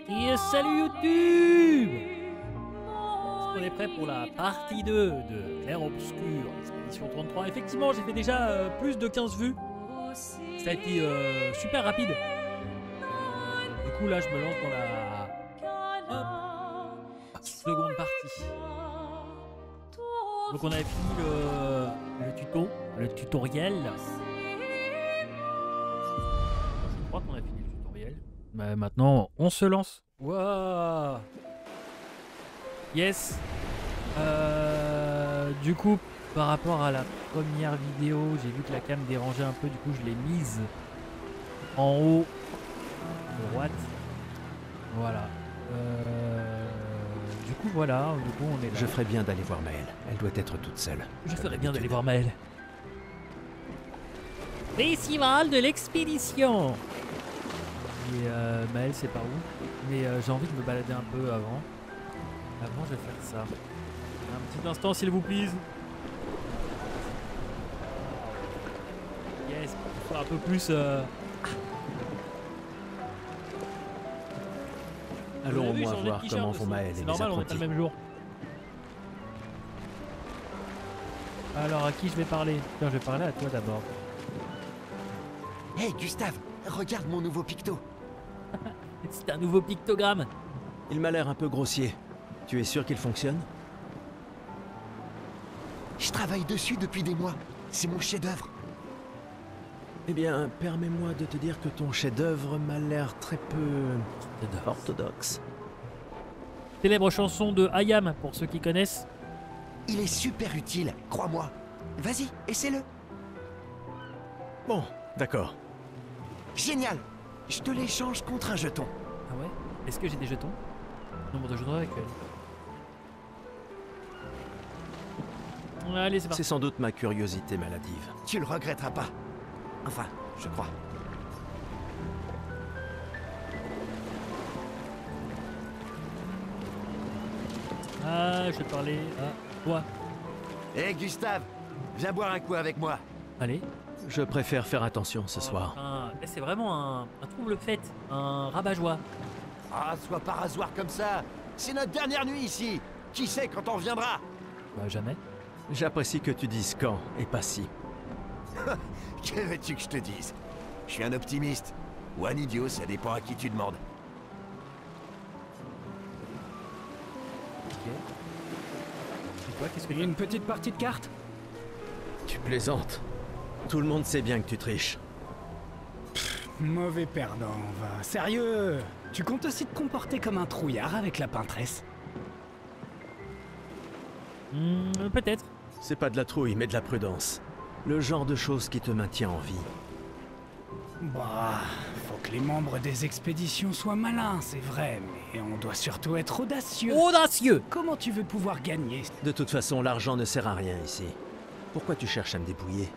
Et salut YouTube! On est prêt pour la partie 2 de l'ère obscure, expédition 33. Effectivement, j'ai fait déjà plus de 15 vues. Ça a été super rapide. Du coup, là, je me lance dans la seconde partie. Donc, on avait fini le tutoriel. Je crois qu'on a fini le tutoriel. Mais maintenant, on se lance. Waouh! Yes. Du coup, par rapport à la première vidéo, j'ai vu que la cam dérangeait un peu. Du coup, je l'ai mise en haut à droite. Voilà. Du coup, voilà. Du coup, on est là. Je ferais bien d'aller voir Maëlle. Elle doit être toute seule. Je ferais bien d'aller voir Maëlle. Festival de l'expédition. Et Maëlle, c'est par où? Mais j'ai envie de me balader un peu avant. Avant, je vais faire ça. Un petit instant, s'il vous plaît. Yes, pour faire un peu plus. Allons au moins voir comment vont Maëlle et les C'est normal, on est pas apprentis. le même jour. Alors, à qui je vais parler? Tiens, je vais parler à toi d'abord. Hey Gustave, regarde mon nouveau picto. C'est un nouveau pictogramme. Il m'a l'air un peu grossier. Tu es sûr qu'il fonctionne? Je travaille dessus depuis des mois. C'est mon chef-d'œuvre. Eh bien, permets-moi de te dire que ton chef-d'œuvre m'a l'air très peu orthodoxe. Célèbre chanson de Hayam, pour ceux qui connaissent. Il est super utile, crois-moi. Vas-y, essaie-le. Bon, d'accord. Génial. Je te l'échange contre un jeton. Ah ouais? Est-ce que j'ai des jetons? Nombre de jetons actuel. Allez, c'est parti. C'est sans doute ma curiosité maladive. Tu le regretteras pas. Enfin, je crois. Ah, je vais parler à toi. Hé Gustave, viens boire un coup avec moi. Allez. Je préfère faire attention ce soir. C'est vraiment un trouble-fête, un rabat-joie. Ah, sois pas rasoir comme ça. C'est notre dernière nuit ici. Qui sait quand on reviendra? Bah, jamais. J'apprécie que tu dises quand et pas si. Que veux-tu que je te dise? Je suis un optimiste. Ou un idiot, ça dépend à qui tu demandes. Ok. Et toi, qu'est-ce que Il y a une petite partie de cartes? Tu plaisantes. Tout le monde sait bien que tu triches. Mauvais perdant, va. Sérieux? Tu comptes aussi te comporter comme un trouillard avec la peintresse? Peut-être. C'est pas de la trouille, mais de la prudence. Le genre de choses qui te maintient en vie. Bah, faut que les membres des expéditions soient malins, c'est vrai, mais on doit surtout être audacieux. Audacieux! Comment tu veux pouvoir gagner? De toute façon, l'argent ne sert à rien ici. Pourquoi tu cherches à me dépouiller?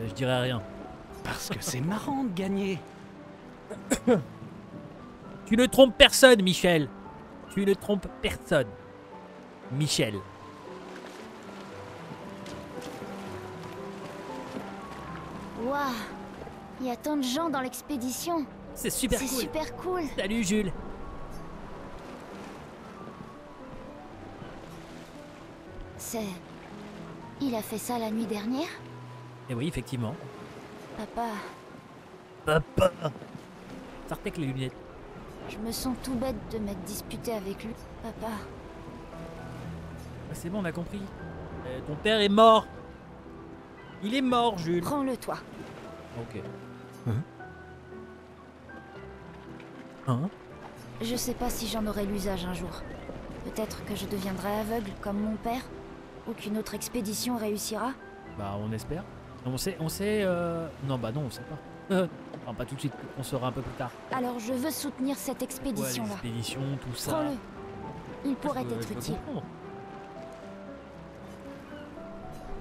Je dirais rien. Parce que c'est marrant de gagner. Tu ne trompes personne, Michel. Tu ne trompes personne. Michel. Waouh, il y a tant de gens dans l'expédition. C'est super C'est cool. super cool. Salut, Jules. C'est... Il a fait ça la nuit dernière? Et oui, effectivement. Papa, Papa. Sortez avec les lunettes. je me sens tout bête de m'être disputé avec lui. Papa, Ah, c'est bon, on a compris. Ton père est mort. Il est mort, Jules. prends-le toi. Ok. Hein? Je sais pas si j'en aurai l'usage un jour. Peut-être que je deviendrai aveugle comme mon père, ou qu'une autre expédition réussira. Bah, on espère. On sait, Non, bah non, on sait pas. Enfin, pas tout de suite, on saura un peu plus tard. Alors je veux soutenir cette Ouais, expédition-là. l'expédition, tout ça. Prends-le. Il pourrait Je être peux utile. comprendre.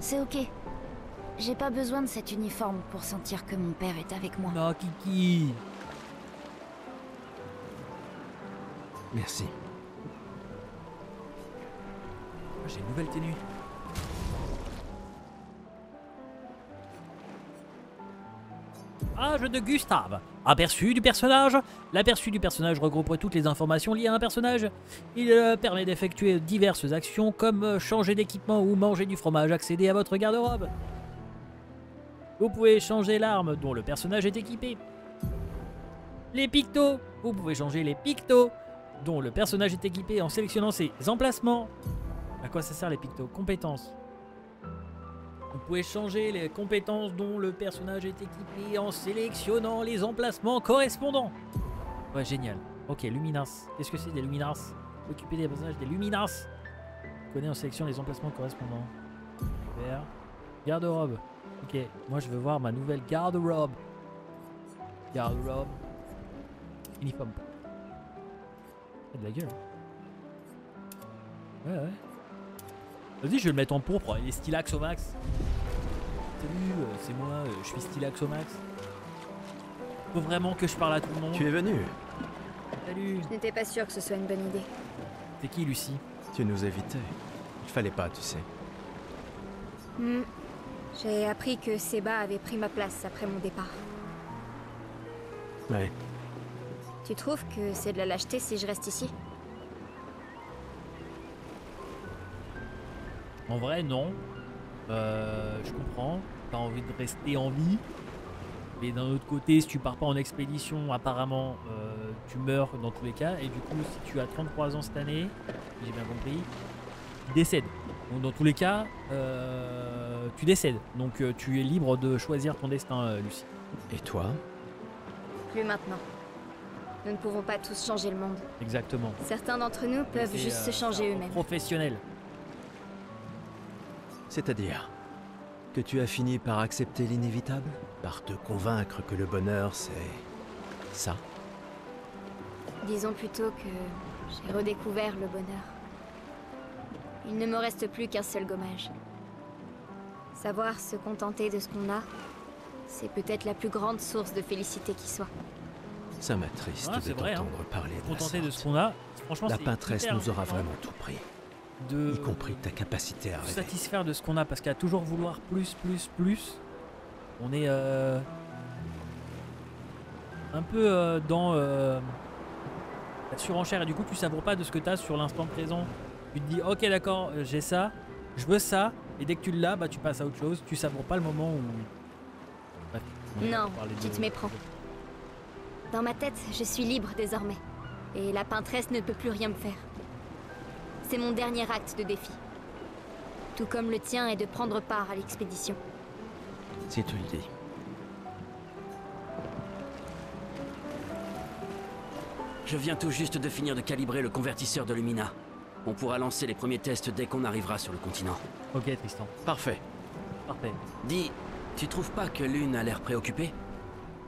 C'est ok. J'ai pas besoin de cet uniforme pour sentir que mon père est avec moi. Non, Kiki. Merci. J'ai une nouvelle tenue. Âge de Gustave. Aperçu du personnage. L'aperçu du personnage regroupe toutes les informations liées à un personnage. Il permet d'effectuer diverses actions comme changer d'équipement ou manger du fromage, accéder à votre garde-robe. Vous pouvez changer l'arme dont le personnage est équipé. Les pictos. Vous pouvez changer les pictos dont le personnage est équipé en sélectionnant ses emplacements. À quoi ça sert les pictos? Compétences. Vous pouvez changer les compétences dont le personnage est équipé en sélectionnant les emplacements correspondants. Ouais, génial. Ok, Luminas. Qu'est-ce que c'est des Luminas? Occuper des personnages des Luminas. Vous connaissez en sélection les emplacements correspondants. Super. Garde-robe. Ok, moi je veux voir ma nouvelle garde-robe. Garde-robe. Uniforme. C'est de la gueule. Ouais, ouais. Vas-y, je vais le mettre en pourpre. Il est stylax au max. Salut, c'est moi, je suis stylax au max. Faut vraiment que je parle à tout le monde. Tu es venu. Salut. Je n'étais pas sûre que ce soit une bonne idée. C'est qui, Lucie? Tu nous évitais. Il fallait pas, tu sais. J'ai appris que Seba avait pris ma place après mon départ. Ouais. Tu trouves que c'est de la lâcheté si je reste ici? En vrai, non. Je comprends. T'as envie de rester en vie. Mais d'un autre côté, si tu pars pas en expédition, apparemment, tu meurs dans tous les cas. Et du coup, si tu as 33 ans cette année, si j'ai bien compris, tu décèdes. Donc dans tous les cas, tu décèdes. Donc tu es libre de choisir ton destin, Lucie. Et toi? Plus maintenant. Nous ne pouvons pas tous changer le monde. Exactement. Certains d'entre nous peuvent C'est, juste se changer eux-mêmes. Professionnel. C'est-à-dire que tu as fini par accepter l'inévitable? Par te convaincre que le bonheur, c'est... ça? Disons plutôt que j'ai redécouvert le bonheur. Il ne me reste plus qu'un seul gommage. Savoir se contenter de ce qu'on a, c'est peut-être la plus grande source de félicité qui soit. Ça m'attriste Ouais, de c'est vrai, t'entendre parler de la Contenter de ce sorte. qu'on a. Franchement, La c'est peintresse hyper nous aura important vraiment tout pris, de y compris ta capacité à se rêver. satisfaire de ce qu'on a, parce qu'à toujours vouloir plus, on est un peu dans la surenchère, et du coup tu savoures pas de ce que tu as sur l'instant présent. Tu te dis ok d'accord, j'ai ça, je veux ça, et dès que tu l'as, bah tu passes à autre chose, tu savoures pas le moment où... Bref, on va Non, parler tu te méprends. Dans ma tête, je suis libre désormais. Et la peintresse ne peut plus rien me faire. C'est mon dernier acte de défi. Tout comme le tien est de prendre part à l'expédition. Si tu le dis. Je viens tout juste de finir de calibrer le convertisseur de Lumina. On pourra lancer les premiers tests dès qu'on arrivera sur le continent. Ok Tristan, Parfait. parfait. Dis, tu trouves pas que Lune a l'air préoccupée?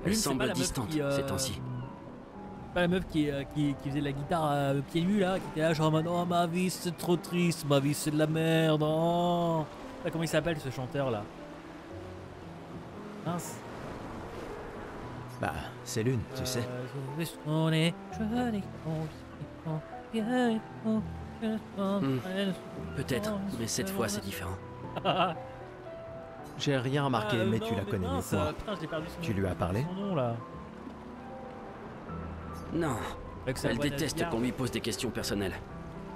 Elle Lune, c'est pas semble la meuf distante qui, ces temps-ci. Pas la meuf qui faisait de la guitare pieds nus là, qui était là genre oh, ma vie c'est trop triste, ma vie c'est de la merde. Oh. Ah, comment il s'appelle ce chanteur là? Mince. Bah, c'est l'une, tu sais. Peut-être, mais cette fois c'est différent. J'ai rien remarqué, mais tu la connais mieux que moi. Putain, j'ai perdu son Tu lui as parlé? son nom là. Non, Avec sa elle voix déteste nasillarde. qu'on lui pose des questions personnelles.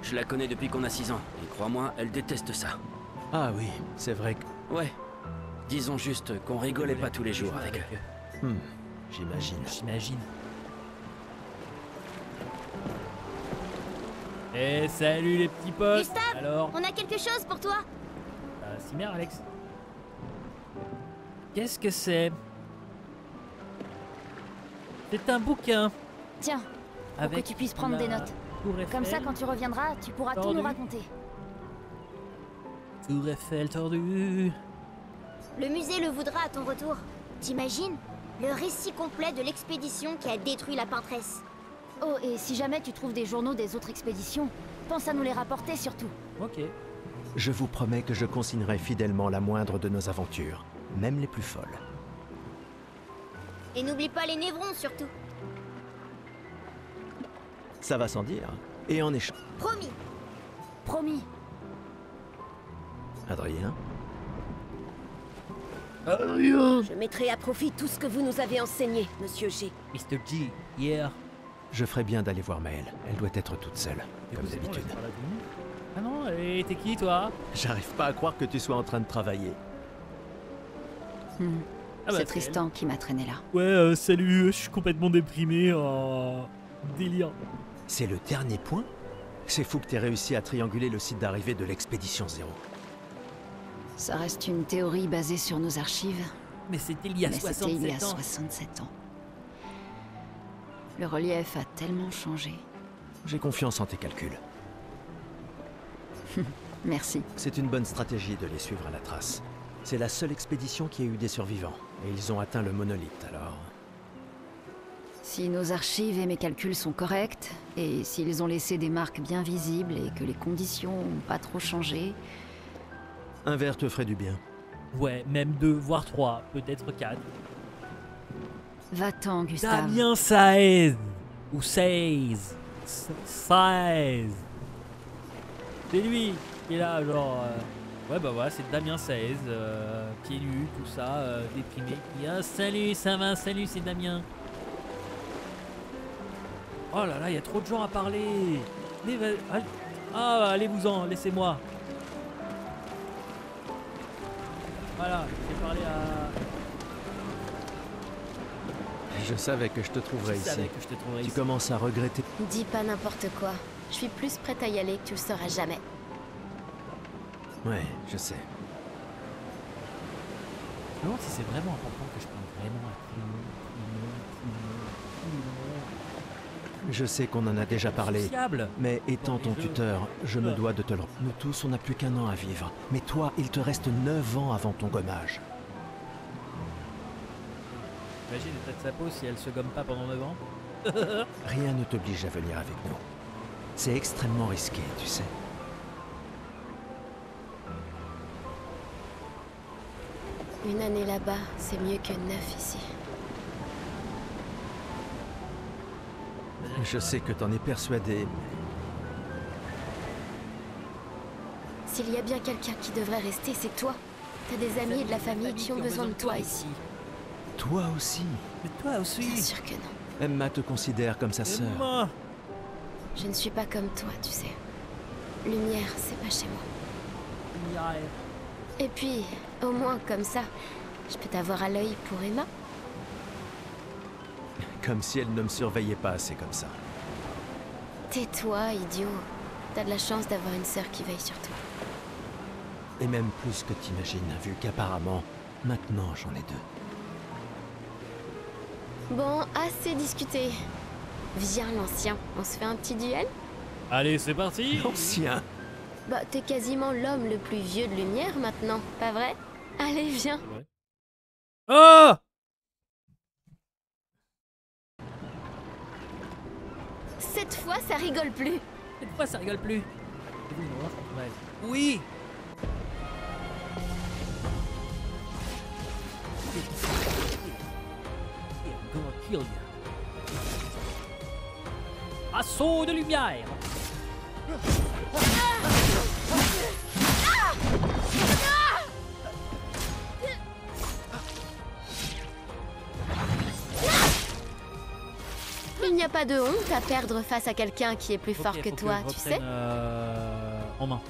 Je la connais depuis qu'on a 6 ans, et crois-moi, elle déteste ça. Ah oui, c'est vrai que... Ouais, disons juste qu'on rigolait pas tous les jours avec eux. j'imagine. J'imagine. Eh salut les petits potes. Gustave, Alors, On a quelque chose pour toi. Cimer Alex. Qu'est-ce que c'est? C'est un bouquin. Tiens, pour avec que tu puisses prendre la des notes. Tour Comme ça, Eiffel, quand tu reviendras, tu pourras tout Tordu. nous raconter. Tour Eiffel tordue. Le musée le voudra à ton retour. T'imagines? Le récit complet de l'expédition qui a détruit la peintresse. Oh, et si jamais tu trouves des journaux des autres expéditions, pense à nous les rapporter surtout. Ok. Je vous promets que je consignerai fidèlement la moindre de nos aventures, même les plus folles. Et n'oublie pas les névrons surtout. Ça va sans dire. Et en échange... Promis. Promis. Adrien, Rien. Je mettrai à profit tout ce que vous nous avez enseigné, Monsieur G. Mr. G, hier. Je ferais bien d'aller voir Maëlle. Elle doit être toute seule, comme d'habitude. Ah non, et t'es qui toi? J'arrive pas à croire que tu sois en train de travailler. Ah bah, C'est Tristan qui m'a traîné là. Ouais, salut, je suis complètement déprimé. Délire. C'est le dernier point? C'est fou que t'aies réussi à trianguler le site d'arrivée de l'expédition 0. Ça reste une théorie basée sur nos archives, Mais c'était il y a mais c'était il y a 67 ans. 67 ans. Le relief a tellement changé. J'ai confiance en tes calculs. Merci. C'est une bonne stratégie de les suivre à la trace. C'est la seule expédition qui a eu des survivants. Et ils ont atteint le monolithe, alors... Si nos archives et mes calculs sont corrects, et s'ils ont laissé des marques bien visibles et que les conditions n'ont pas trop changé, Un verre te ferait du bien. Ouais, même 2, voire 3, peut-être 4. va-t'en, Gustave. Damien Saez. Ou Saez. Saez. C'est lui qui est là, genre... Ouais, bah voilà, c'est Damien Saez, pieds nus, tout ça, déprimé. Qui dit, ah, salut, ça va, salut, c'est Damien. Oh là là, il y a trop de gens à parler. Allez-vous-en, laissez-moi. Voilà, je vais parler à... Je savais que je te trouverais Je ici. savais que je te trouverais Tu ici. commences à regretter. Dis pas n'importe quoi. Je suis plus prête à y aller que tu le sauras jamais. Ouais, je sais. Je me demande si c'est vraiment important que je parle vraiment à tout le monde. Je sais qu'on en a déjà parlé. Fiable. Mais étant ton tuteur, je me dois de te le... Nous tous, on n'a plus qu'un an à vivre. Mais toi, il te reste 9 ans avant ton gommage. Imagine l'état de sa peau si elle se gomme pas pendant 9 ans. Rien ne t'oblige à venir avec nous. C'est extrêmement risqué, tu sais. Une année là-bas, c'est mieux que 9 ici. Je sais que t'en es persuadé. S'il y a bien quelqu'un qui devrait rester, c'est toi. T'as des amis et de la famille qui ont besoin de toi ici. Toi aussi. Mais toi Bien aussi. sûr que non. Emma te considère comme sa sœur. Emma. Je ne suis pas comme toi, tu sais. Lumière, c'est pas chez moi. Et puis, au moins comme ça, je peux t'avoir à l'œil pour Emma. Comme si elle ne me surveillait pas assez comme ça. Tais-toi, idiot. T'as de la chance d'avoir une sœur qui veille sur toi. Et même plus que t'imagines, vu qu'apparemment, maintenant j'en ai 2. Bon, assez discuté. Viens, l'ancien, on se fait un petit duel? Allez, c'est parti. Ancien. Bah, t'es quasiment l'homme le plus vieux de Lumière maintenant, pas vrai? Allez, viens. Ouais. Oh. Cette fois, ça rigole plus. Cette fois, ça rigole plus. Oui. I'm gonna kill you. Assaut de lumière. Il n'y a pas de honte à perdre face à quelqu'un qui est plus fort Ok, que faut toi, je tu sais? reprenne, en main.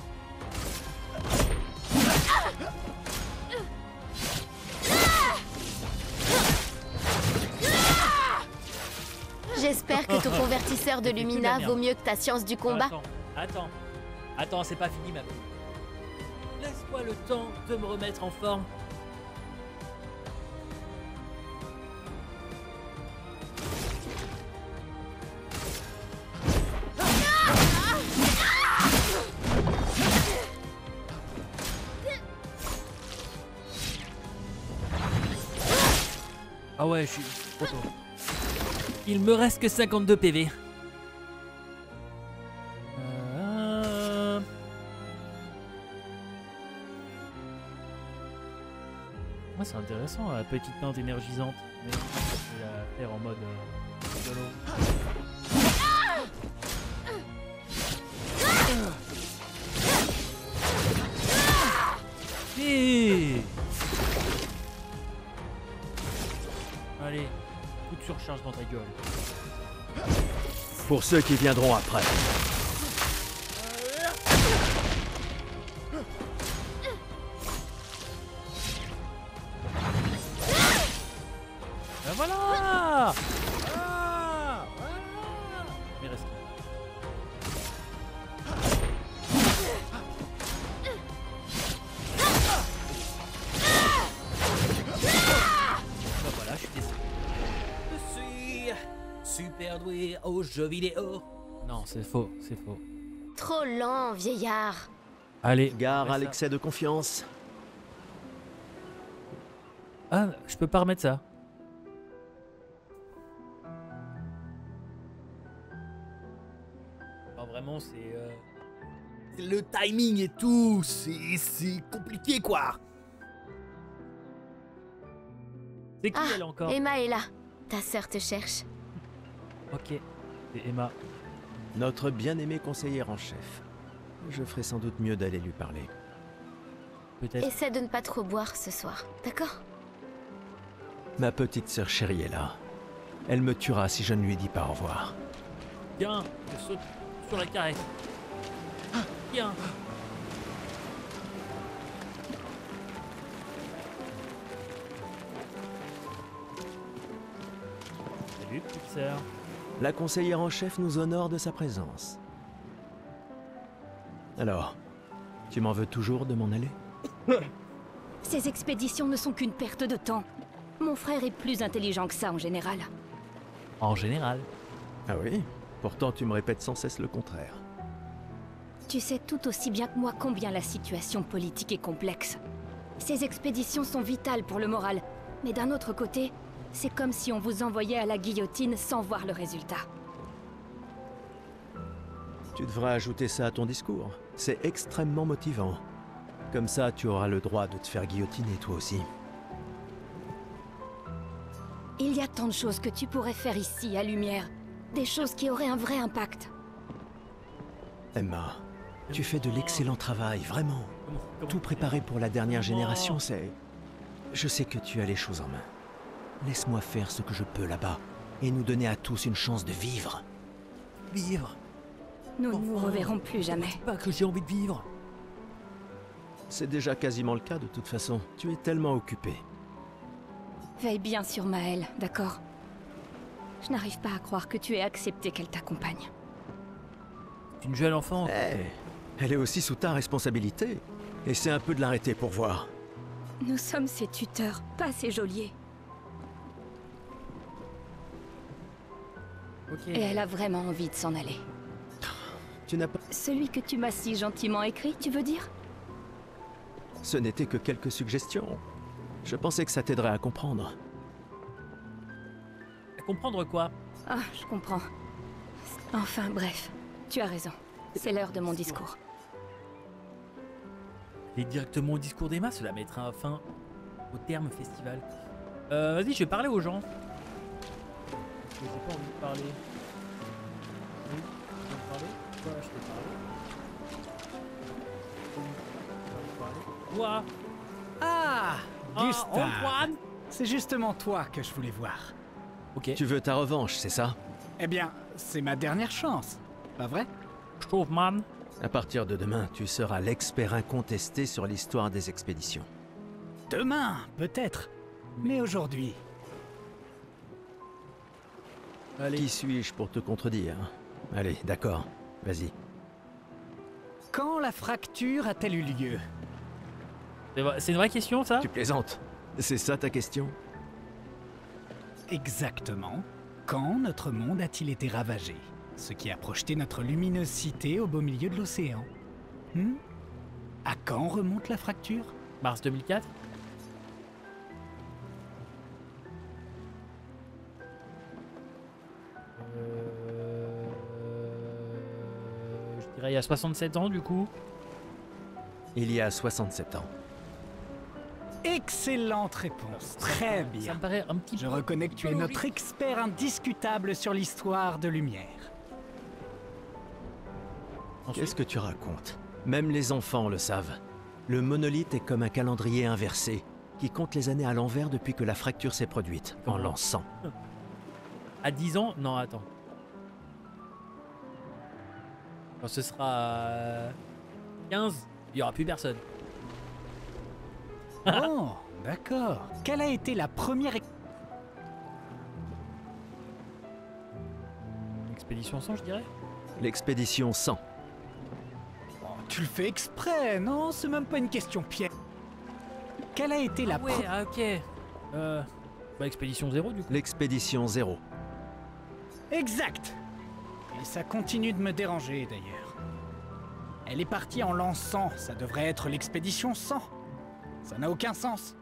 J'espère que ton convertisseur de C'est que de la Lumina merde. vaut mieux que ta science du combat. Attends, c'est pas fini, ma belle. Laisse-moi le temps de me remettre en forme. Ah ouais, je suis trop tôt. Il me reste que 52 PV. Moi, c'est intéressant, la petite plante énergisante. Mais je vais la faire en mode solo. de surcharge dans ta gueule. Pour ceux qui viendront après. Ben voilà. Mais reste. Ben voilà, je suis déçu. Je suis super doué aux jeux vidéo. Non, c'est faux, c'est faux. Trop lent, vieillard. Allez. Gare on à fait ça. l'excès de confiance. Ah, je peux pas remettre ça. Non, vraiment, c'est... Le timing et tout, c'est compliqué quoi. C'est qui Ah, elle encore? Emma est là. Ta sœur te cherche. Ok. C'est Emma. Notre bien-aimée conseillère en chef. Je ferai sans doute mieux d'aller lui parler. Peut-être. Essaie de ne pas trop boire ce soir, d'accord? Ma petite sœur chérie est là. Elle me tuera si je ne lui dis pas au revoir. Tiens, je saute sur la carrette. Tiens. Salut, petite sœur. La conseillère en chef nous honore de sa présence. Alors, tu m'en veux toujours de m'en aller? Ces expéditions ne sont qu'une perte de temps. Mon frère est plus intelligent que ça en général. En général. Ah oui? Pourtant tu me répètes sans cesse le contraire. Tu sais tout aussi bien que moi combien la situation politique est complexe. Ces expéditions sont vitales pour le moral, mais d'un autre côté, c'est comme si on vous envoyait à la guillotine sans voir le résultat. Tu devrais ajouter ça à ton discours. C'est extrêmement motivant. Comme ça, tu auras le droit de te faire guillotiner toi aussi. Il y a tant de choses que tu pourrais faire ici, à Lumière. Des choses qui auraient un vrai impact. Emma, tu fais de l'excellent travail, vraiment. Tout préparé pour la dernière génération, c'est... Je sais que tu as les choses en main. Laisse-moi faire ce que je peux là-bas et nous donner à tous une chance de vivre. Vivre. Nous ne nous Enfin, reverrons plus jamais. dis pas que j'ai envie de vivre. C'est déjà quasiment le cas de toute façon. Tu es tellement occupé. Veille bien sur Maëlle, d'accord? Je n'arrive pas à croire que tu aies accepté qu'elle t'accompagne. C'est une jeune enfant. Eh, elle est aussi sous ta responsabilité. Essaie un peu de l'arrêter pour voir. Nous sommes ses tuteurs, pas ses geôliers. Ok. Et elle a vraiment envie de s'en aller. Tu n'as pas... Celui que tu m'as si gentiment écrit, tu veux dire? Ce n'était que quelques suggestions. Je pensais que ça t'aiderait à comprendre. À comprendre quoi? Ah, je comprends. Enfin, bref. Tu as raison. C'est l'heure de mon discours. Et directement au discours d'Emma, cela mettra fin au terme festival. Vas-y, je vais parler aux gens. J'ai pas envie de parler. Oui, tu veux me parler? Quoi, je peux parler? Toi. Ah, Gustave. Antoine. C'est justement toi que je voulais voir. Ok. Tu veux ta revanche, c'est ça? Eh bien, c'est ma dernière chance, pas vrai? Je trouve, man. À partir de demain, tu seras l'expert incontesté sur l'histoire des expéditions. Demain, peut-être. Mais aujourd'hui, Qui suis-je pour te contredire? Allez, d'accord. Vas-y. quand la fracture a-t-elle eu lieu? C'est une vraie question, ça? Tu plaisantes? C'est ça ta question? Exactement. Quand notre monde a-t-il été ravagé? Ce qui a projeté notre luminosité au beau milieu de l'océan. À quand remonte la fracture? Mars 2004? Je dirais il y a 67 ans, du coup. Il y a 67 ans. Excellente réponse. Très Ça bien. me paraît un petit Je peu... reconnais que tu es notre expert indiscutable sur l'histoire de Lumière. Qu'est-ce que tu racontes? Même les enfants le savent. Le monolithe est comme un calendrier inversé, qui compte les années à l'envers depuis que la fracture s'est produite, en l'an 100. À 10 ans? Non, attends. Quand ce sera 15, il n'y aura plus personne. Oh, d'accord. Quelle a été la première... Expédition 100, je dirais. L'expédition 100. Oh, tu le fais exprès, non? C'est même pas une question piège. Quelle a été la Ouais, ah, ok. Bah, expédition 0 du coup. L'expédition 0. Exact. Et ça continue de me déranger d'ailleurs. Elle est partie en l'an 100, ça devrait être l'expédition 100. Ça n'a aucun sens.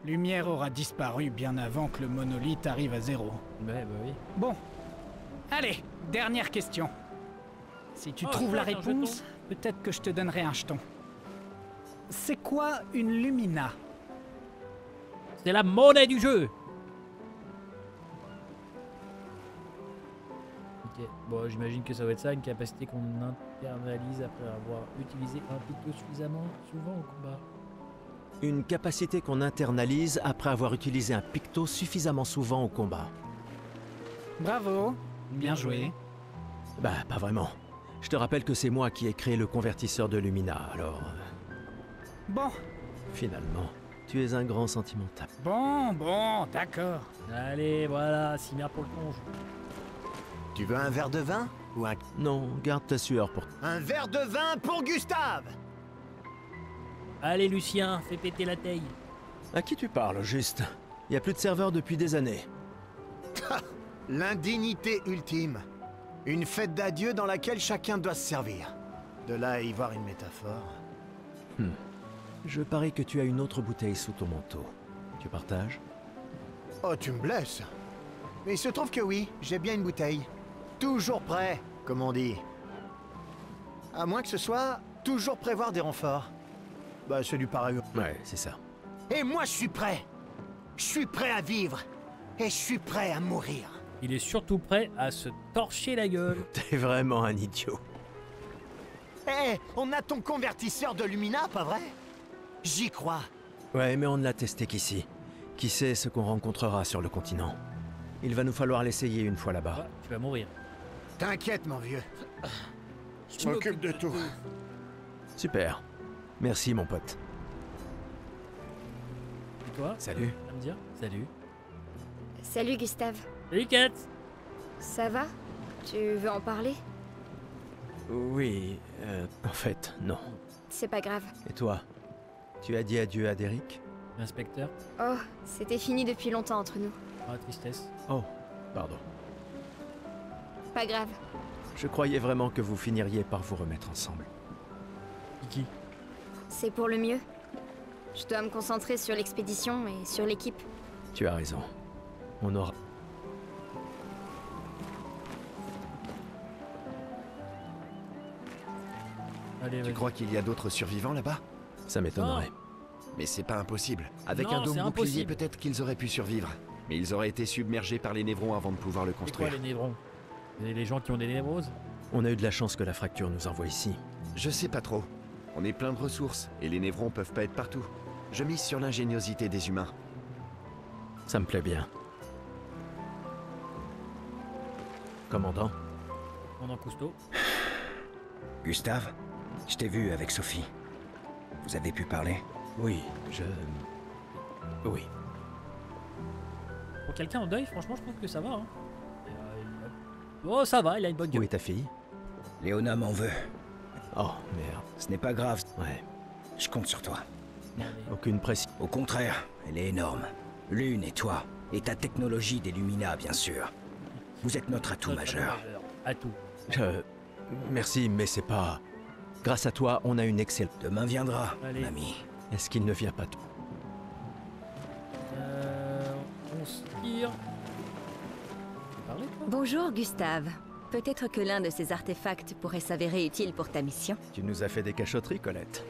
Lumière aura disparu bien avant que le monolithe arrive à 0. Ouais, bah oui. Bon. Allez, dernière question. Si tu trouves la réponse, peut-être que je te donnerai un jeton. C'est quoi une Lumina? C'est la monnaie du jeu. Ok, bon, j'imagine que ça va être ça, une capacité qu'on internalise après avoir utilisé un picto suffisamment souvent au combat. Une capacité qu'on internalise après avoir utilisé un picto suffisamment souvent au combat. Bravo, bien joué. Bah, pas vraiment. Je te rappelle que c'est moi qui ai créé le convertisseur de Lumina, alors... Bon, Finalement, tu es un grand sentimental. bon, d'accord. Allez, voilà, cimer pour le conge. Tu veux un verre de vin ou un... Non, garde ta sueur pour... Un verre de vin pour Gustave! Allez, Lucien, fais péter la taille. À qui tu parles, juste? Il y a plus de serveurs depuis des années. L'indignité ultime. Une fête d'adieu dans laquelle chacun doit se servir. De là à y voir une métaphore. Je parie que tu as une autre bouteille sous ton manteau. Tu partages? Oh, tu me blesses. Mais il se trouve que oui, j'ai bien une bouteille. Toujours prêt, comme on dit. À moins que ce soit toujours prévoir des renforts. Bah, c'est du pareil. Ouais, c'est ça. Et moi, je suis prêt. Je suis prêt à vivre. Et je suis prêt à mourir. Il est surtout prêt à se torcher la gueule. T'es vraiment un idiot. Hé, on a ton convertisseur de Lumina, pas vrai? J'y crois. Ouais, mais on ne l'a testé qu'ici. Qui sait ce qu'on rencontrera sur le continent? Il va nous falloir l'essayer une fois là-bas. Ah, tu vas mourir. T'inquiète, mon vieux. Je m'occupe de tout. Super. Merci, mon pote. Et toi? Salut. Ça me dire? Salut. Salut Gustave. Salut, Kat. Ça va? Tu veux en parler? Oui, en fait, non. C'est pas grave. Et toi? Tu as dit adieu à Derek? L'inspecteur. Oh, c'était fini depuis longtemps entre nous. Ah, tristesse. Oh, pardon. Pas grave. Je croyais vraiment que vous finiriez par vous remettre ensemble. Kiki. C'est pour le mieux. Je dois me concentrer sur l'expédition et sur l'équipe. Tu as raison. On aura... Allez, Tu vas-y. crois qu'il y a d'autres survivants là-bas? Ça m'étonnerait. Mais c'est pas impossible. Avec Non, un dôme c'est bouclier, impossible. peut-être qu'ils auraient pu survivre. Mais ils auraient été submergés par les névrons avant de pouvoir le C'est quoi construire. les névrons? Les gens qui ont des névroses? On a eu de la chance que la fracture nous envoie ici. Je sais pas trop. On est plein de ressources, et les névrons peuvent pas être partout. Je mise sur l'ingéniosité des humains. Ça me plaît bien. Commandant? On en cousteau. Gustave, je t'ai vu avec Sophie. Vous avez pu parler? Oui, Oui. Pour quelqu'un en deuil, franchement, je trouve que ça va. Hein. Oh, ça va, il a une bonne Où gueule. est ta fille? Léona m'en veut. Oh, merde. Ce n'est pas grave, Ouais, je compte sur toi. aucune pression. Au contraire, elle est énorme. Lune et toi, et ta technologie des Lumina, bien sûr. Vous êtes notre atout majeur. Atout. Merci, mais c'est pas... Grâce à toi, on a une excellente... Demain viendra, Allez. mamie. Est-ce qu'il ne vient pas tout? On se tire. Tu parlais, toi? Bonjour Gustave. Peut-être que l'un de ces artefacts pourrait s'avérer utile pour ta mission. Tu nous as fait des cachotteries, Colette.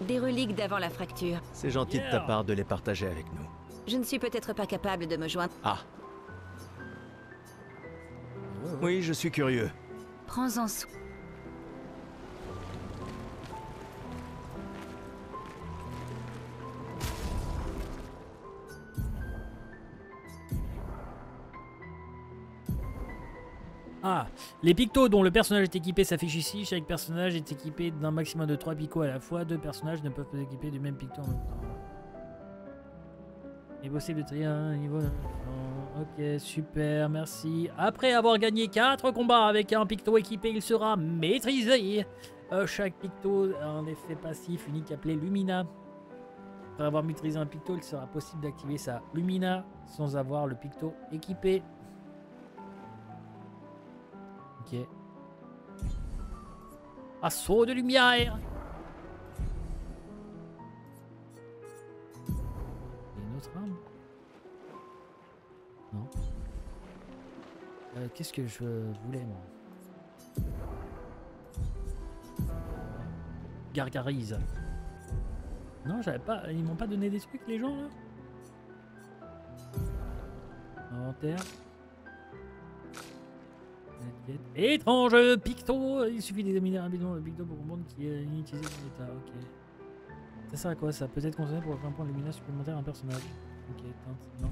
Des reliques d'avant la fracture. C'est gentil de ta Yeah. part de les partager avec nous. Je ne suis peut-être pas capable de me joindre. Ah. Oui, je suis curieux. Prends-en soin. Ah, les pictos dont le personnage est équipé s'affichent ici. Chaque personnage est équipé d'un maximum de 3 pictos à la fois. 2 personnages ne peuvent pas s'équiper du même picto en même temps. Il est possible de trier un niveau... Ok, super, merci. Après avoir gagné 4 combats avec un picto équipé, il sera maîtrisé. Chaque picto a un effet passif unique appelé Lumina. Après avoir maîtrisé un picto, il sera possible d'activer sa Lumina sans avoir le picto équipé. Ok. Assaut de lumière. Il y a une autre arme? Non. Qu'est-ce que je voulais, moi? Gargarise. Non, j'avais pas... Ils m'ont pas donné des trucs, les gens, là? Inventaire. Étrange picto. Il suffit d'examiner rapidement le picto pour comprendre qu'il est inutilisé dans l'état. Ok. Ça sert à quoi? Ça peut être consommé pour offrir un point de luminance supplémentaire à un personnage. Ok, non, c'est bon.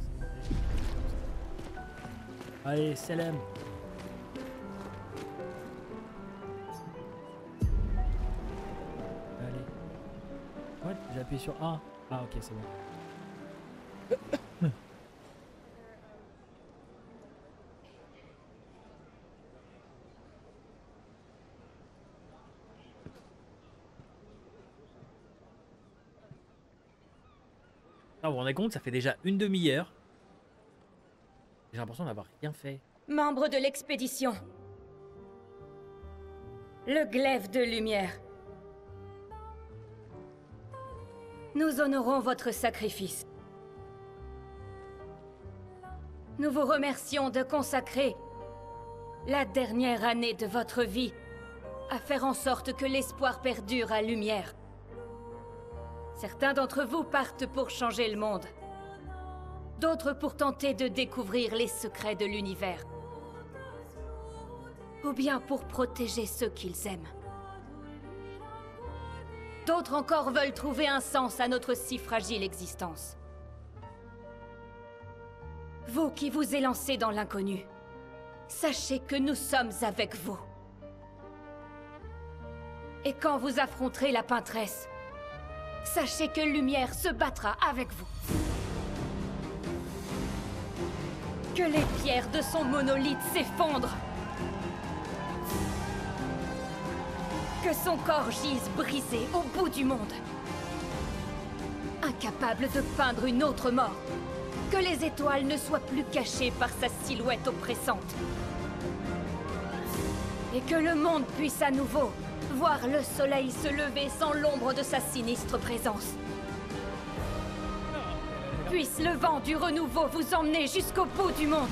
Allez, Selem. Allez. What? J'ai appuyé sur A. Ah, ok, c'est bon. Ah, vous vous rendez compte, ça fait déjà une demi-heure. J'ai l'impression d'avoir rien fait. Membre de l'expédition. Le glaive de lumière. Nous honorons votre sacrifice. Nous vous remercions de consacrer la dernière année de votre vie à faire en sorte que l'espoir perdure à lumière. Certains d'entre vous partent pour changer le monde. D'autres pour tenter de découvrir les secrets de l'univers. Ou bien pour protéger ceux qu'ils aiment. D'autres encore veulent trouver un sens à notre si fragile existence. Vous qui vous élancez dans l'inconnu, sachez que nous sommes avec vous. Et quand vous affronterez la peintresse, sachez que Lumière se battra avec vous. Que les pierres de son monolithe s'effondrent. Que son corps gise brisé au bout du monde. Incapable de peindre une autre mort. Que les étoiles ne soient plus cachées par sa silhouette oppressante. Et que le monde puisse à nouveau voir le soleil se lever sans l'ombre de sa sinistre présence. Puisse le vent du renouveau vous emmener jusqu'au bout du monde.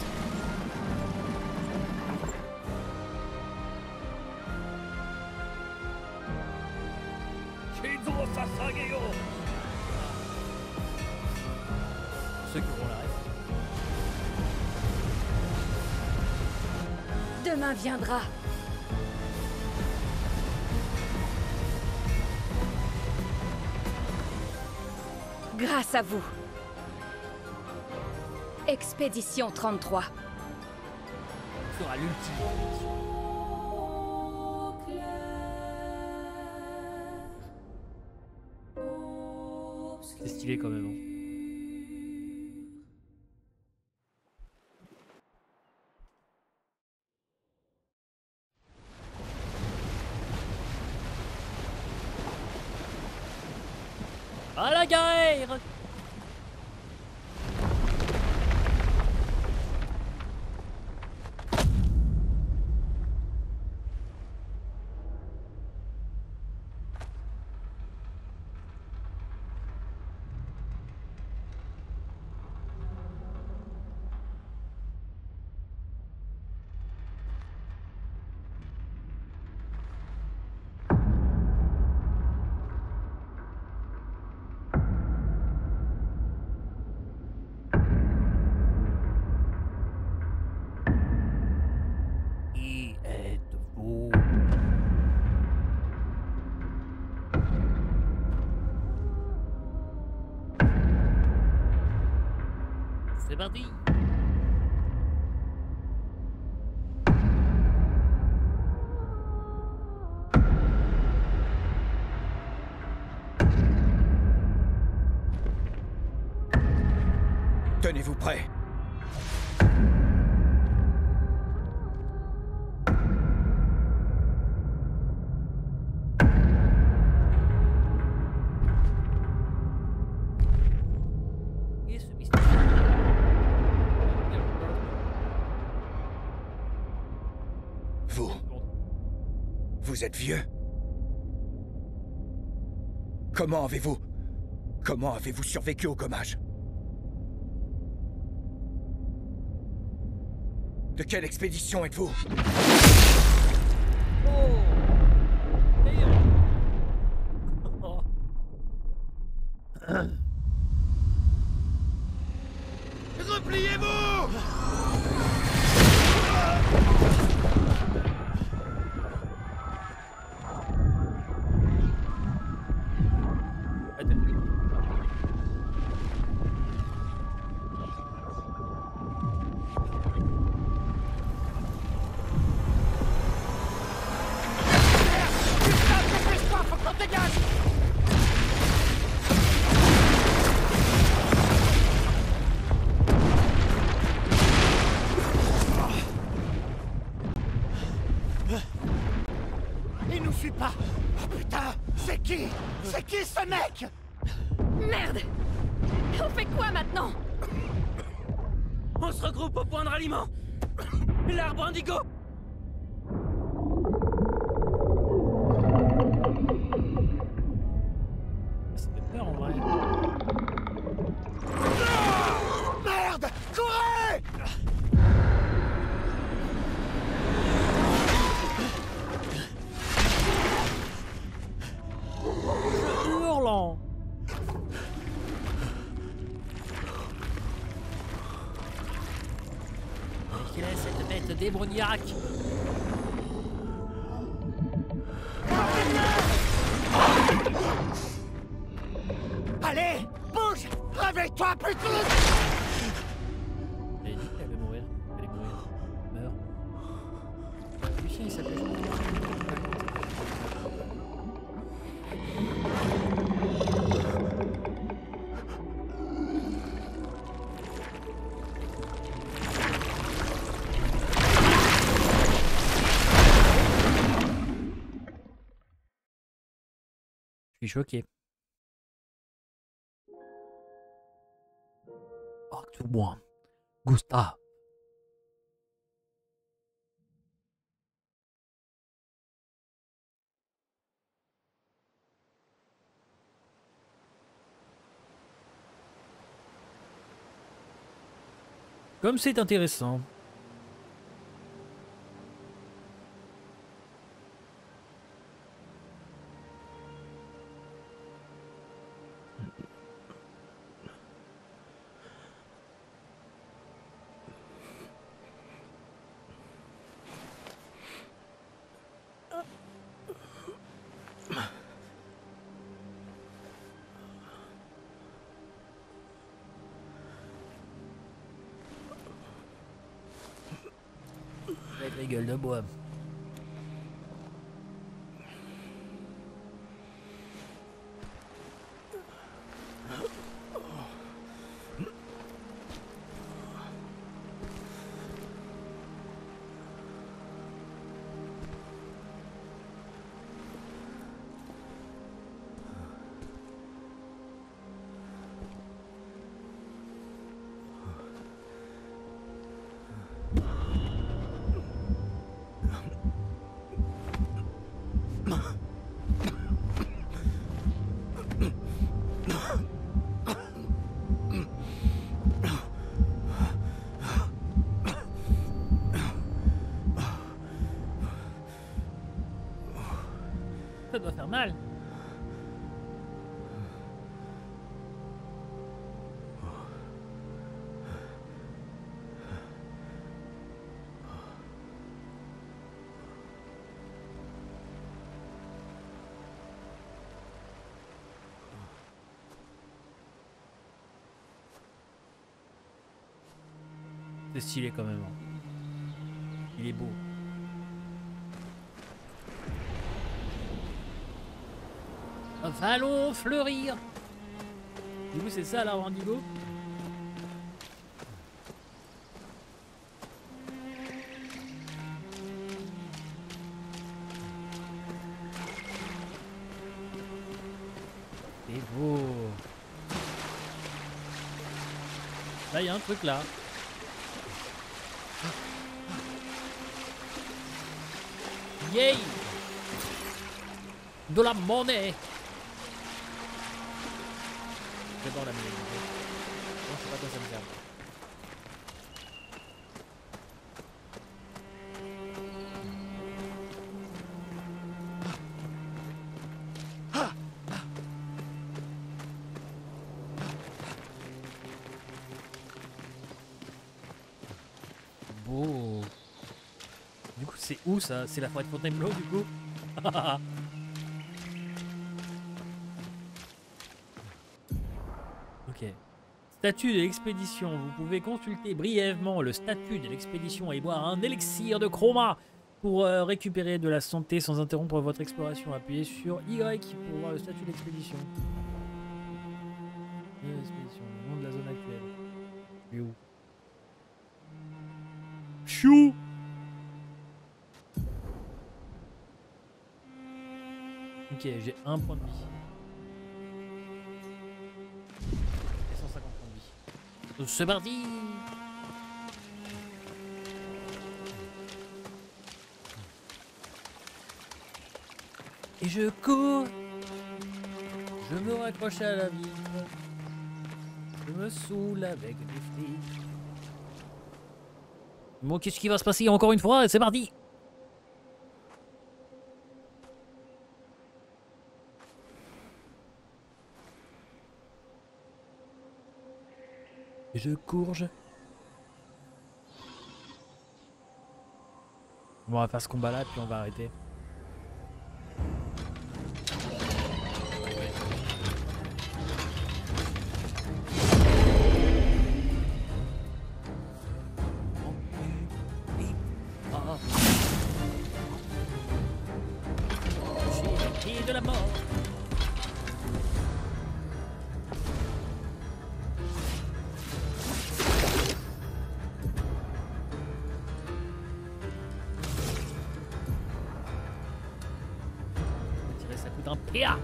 Ceux qui auront la ref. Demain viendra. Grâce à vous. Expédition 33. Ce sera l'ultime. C'est stylé quand même. Hein. À la guerre! C'est parti. Tenez-vous prêts. Et ce mystère. Vous êtes vieux? Comment avez-vous survécu au gommage? De quelle expédition êtes-vous? Oh. Repliez-vous! Il nous suit pas. Oh putain, c'est qui? C'est qui ce mec? Merde! On fait quoi maintenant? On se regroupe au point de ralliement. L'arbre indigo. Ça fait peur en vrai. Merde! Courez! Hurlant. Quelle est cette bête démoniaque? Allez, bouge! Réveille-toi, putain! Elle dit qu'elle va mourir. Elle est mourir. Meurt. Lucien, il s'appelle. Je suis choqué. Acte 1. Gustave. Comme c'est intéressant. Avec les gueules de bois. Ça doit faire mal. C'est stylé quand même. Il est beau. Allons fleurir. Du coup c'est ça l'arbre indigo. il y a un truc là. Yay! De la monnaie! J'adore la monnaie. Bon, je sais pas à quoi ça me sert. Beau. Du coup, c'est où ça? C'est la forêt de Fontainebleau du coup? Ok. Statut de l'expédition. Vous pouvez consulter brièvement le statut de l'expédition et boire un élixir de chroma pour récupérer de la santé sans interrompre votre exploration. Appuyez sur Y pour voir le statut de l'expédition. L'expédition, le nom de la zone actuelle. Et où? Chou. Ok, j'ai un point de vie. Et 150 points de vie. C'est parti. Et je cours. Je me raccroche à la vitre. Je me saoule avec des frites. Bon, qu'est-ce qui va se passer encore une fois? C'est parti. Je courge. Bon, on va faire ce combat là puis on va arrêter. J'ai de la mort. Ça coûte un PA.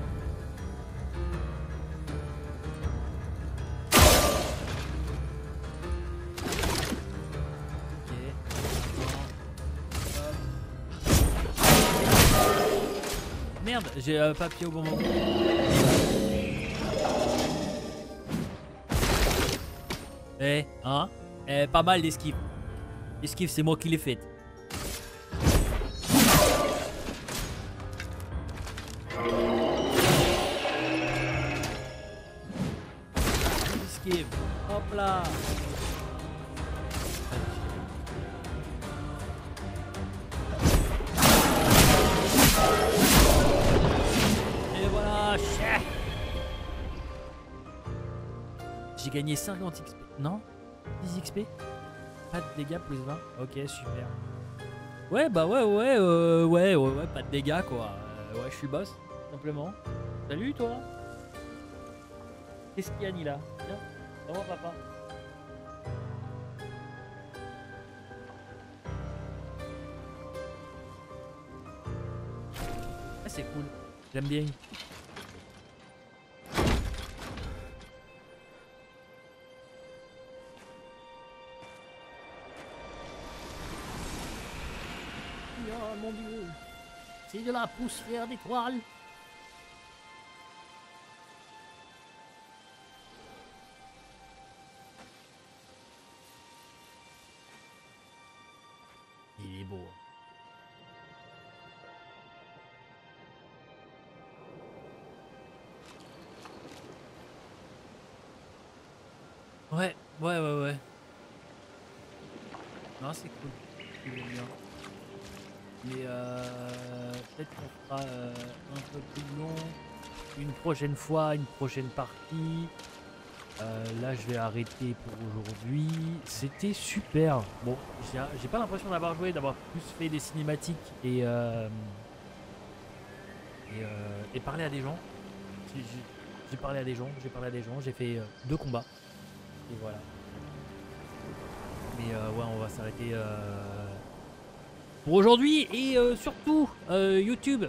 Merde, j'ai pas appuyé au bon moment. Eh, hein? Eh, pas mal l'esquive. L'esquive, c'est moi qui l'ai faite. Esquive. Hop là. J'ai gagné 50 XP. Non? 10 XP? Pas de dégâts plus 20? Ok, super. Ouais, bah ouais, pas de dégâts quoi. Ouais, je suis boss, simplement. Salut toi. Qu'est-ce qu'il y a, Nila? Viens, comment papa? Ah, c'est cool. J'aime bien. Oh mon dieu, c'est de la poussière d'étoiles. Il est beau. Ouais. Non, c'est cool. C'est bien. Mais peut-être qu'on fera un peu plus long une prochaine fois, une prochaine partie. Là je vais arrêter pour aujourd'hui. C'était super. Bon, j'ai pas l'impression d'avoir joué, d'avoir plus fait des cinématiques et parlé à des gens. J'ai parlé à des gens, j'ai fait 2 combats. Et voilà. Mais ouais, on va s'arrêter pour aujourd'hui. Et surtout, YouTube,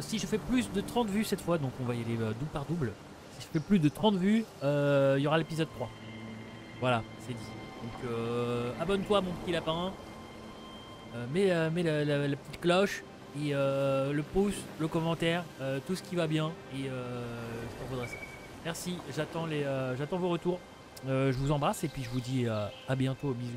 si je fais plus de 30 vues cette fois, donc on va y aller double par double. Si je fais plus de 30 vues, il y aura l'épisode 3. Voilà, c'est dit. Donc abonne-toi mon petit lapin. Mets la petite cloche et le pouce, le commentaire, tout ce qui va bien et je t'en voudrais ça. Merci, j'attends vos retours. Je vous embrasse et puis je vous dis à bientôt, bisous.